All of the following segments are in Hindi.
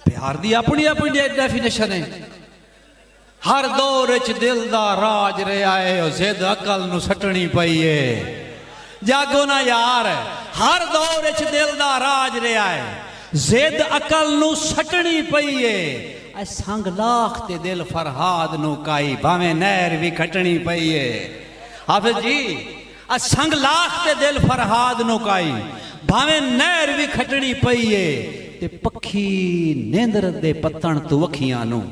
प्यार दी अपनी अपनी डेफिनेशन है। हर दौर च दिल दा राज रहा है, जिद अकल नू सटनी पई है। जागो ना यार, हर दौर च दिल दा राज रहा है, जिद अकल नू सटनी पई है। संग लाख ते दिल फरहाद नू काई, भावें नहर भी खटनी पई है। हाफिज जी, संग लाख ते दिल फरहाद नू काई, भावें नहर भी खटनी पई है। ते पखी नेंदर दे पत्तन तू अखियां नू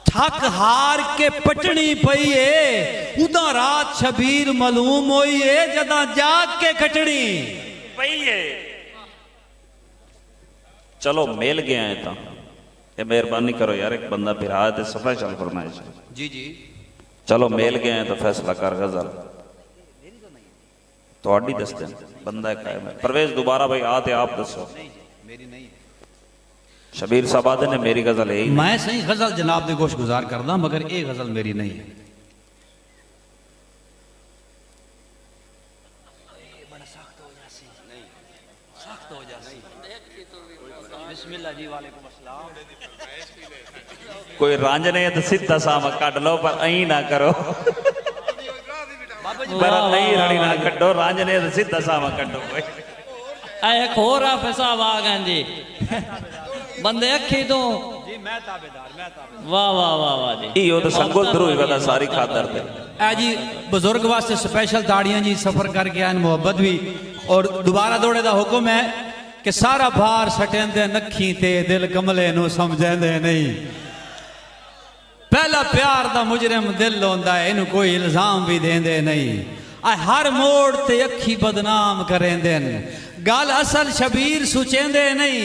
थक हार के पटनी पई है। उदा रात शबीर मालूम होई है, जदा जाग के कटनी पई है। चलो मिल गया है तो ये मेहरबानी करो यार, एक बंदा फिरा है सफा चल फरमाइश। जी जी, चलो मिल गए हैं तो फैसला कर। गजल थोड़ी दस दिन बंदा कायम है। परवेज दोबारा भाई आते आप दसो। मेरी नहीं, शबीर साहब आदे ने मेरी गजल है। मैं सही गजल जनाब दे गोश गुजार करदा, मगर ये गजल मेरी नहीं है। कोई रांझ ने तो सीधा सामा कट लो, पर अई ना करो। पर अई रड़ी ना कटो, रांझ ने तो सीधा सामा कटो। एक होर साहब आ गए जी बंदे अखी तो जी, मैं ताबेदार, मैं ताबेदार। वाह वाह वाह वाह जी। यो तो संगुल धरू ही वदा सारी खातर थे। ए जी बुजुर्ग वास्ते स्पेशल ताड़ियां जी, सफर करके आए मोहब्बत भी। और दोबारा दौड़े दा हुक्म है कि सारा भार सटेंदे नखी ते दिल कमले नू समझेंदे नहीं। पहला प्यार दा मुजरिम दिल होंदा है, इनू कोई इल्जाम भी देंदे नहीं। हर मोड़ ते अखी बदनाम करेंदे। गल असल शबीर सुचेंदे नहीं,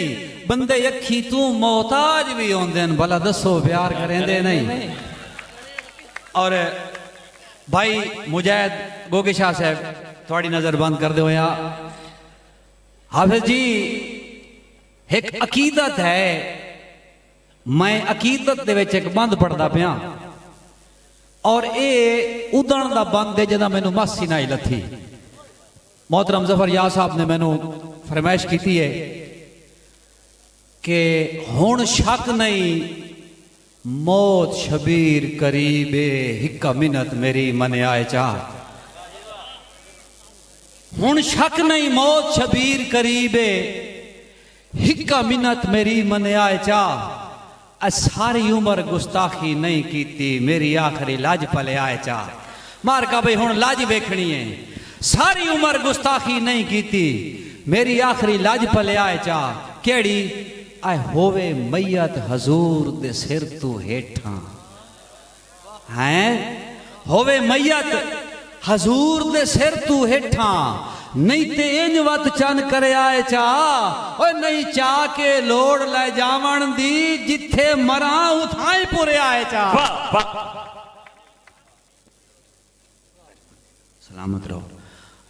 बंदे अखी तू मोहताज भी होंदे, भला दसो प्यार करेंदे नहीं। और भाई मुजाहिद गोगी शाह साहब थोड़ी नजर बंद कर दो या। हाफिज जी, एक अकीदत है, मैं अकीदत दे विच एक बंद पढ़दा पिया, और ये उदण दा बंद है जदा मैनू मासी ना ही लथी। मोहतरम जफर यार साहब ने मैनू फरमाइश की है कि हुण शक नहीं, मौत शबीर करीबे, हिक मिनत मेरी मन आए चाह। हुण शक नहीं, मौत शबीर करीबे, हिक मिनत मेरी मन आए चाह। सारी उम्र गुस्ताखी नहीं की, मेरी आखिरी लाज पले आए चाह। मार का भाई हुण लाज वेखनी है। सारी उम्र गुस्ताखी नहीं की, मेरी आखिरी लाज पले आए चाह। केड़ी आए होवे मैयत हजूर दे सिर तू हेठा हैं, होवे मैयत हजूर दे सिर तू हेठा। नहीं ते इंज वत चन करे आए चा, ओए नहीं चा के लोड़ ले जावन दी, जिथे मरा उथाई पुरे आए चा। सलामत रहो।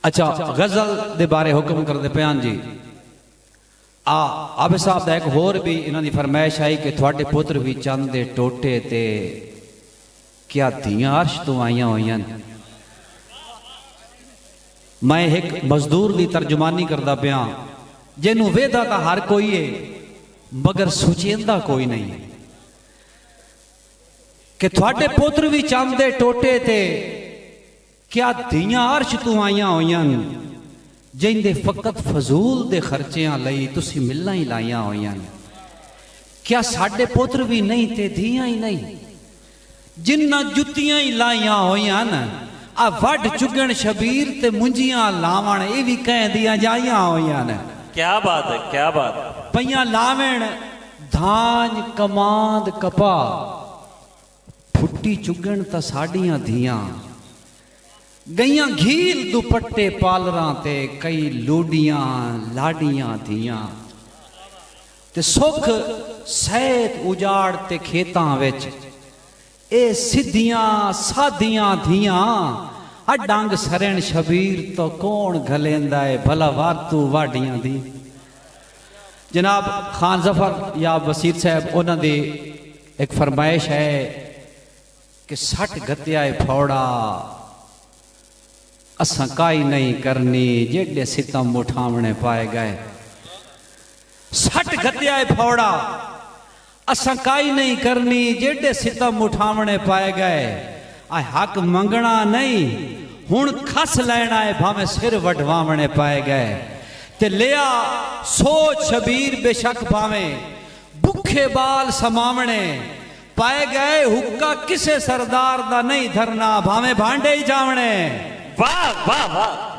अच्छा, गजल दे बारे हुक्म कर दे प्यान जी। आबे साहब दा एक होर भी इन्हां दी फरमाइश आई कि थोड़े पुत्र भी चंद दे टोटे ते क्या धियां अर्श तो आईयां होईयां। मैं एक मजदूर की तर्जुमानी करता पिया, जिन्हों वेदा तो हर कोई है, मगर सुचेंदा कोई नहीं। कि थोड़े पुत्र भी चंद दे टोटे ते क्या धियां अर्श तू आईयां होईयां, जिंदे फकत फजूल दे खर्चियां लई तुसी मिलना ही लाइयां होईयां। क्या साडे पुत्र भी नहीं ते धियां ही नहीं, जिन्ना जुतियां ही लाइयां होईयां। आ वड चुगण शबीर ते मुंजियां लावण, ये भी कह दिया जाइयां होईयां ने। क्या बात है, क्या बात है। पईयां लावण धान कमांद कपा, फुट्टी चुगण ता साडियां धियां। गईयां घील दुपट्टे पालरां ते, कई लोडियां लाडियां धियां। ते सुख सैत उजाड़ ते खेतां विच, ए सिद्धियां साधियां धियां। डंग सरन शबीर तो कौन घलेंदा है, भला वारतू वाडियां दी। जनाब खान जफर या वसीर साहब उन्हां दी एक फरमाइश है कि सट गत्या फौड़ा, असां काई नहीं करनी, जेडे सितम उठावने पाए गए। सट गत्या फौड़ा, असां काई नहीं करनी जेडे सितम उठावने पाए गए आ हक मंगना नहीं हुण खस लेना है भावे सिर वटवावने पाए गए ते लिया सोच शबीर बेशक भावे भुखे बाल समावने पाए गए हुक्का किसे सरदार दा नहीं धरना भावे भांडे ही जावने वाह वाह वाह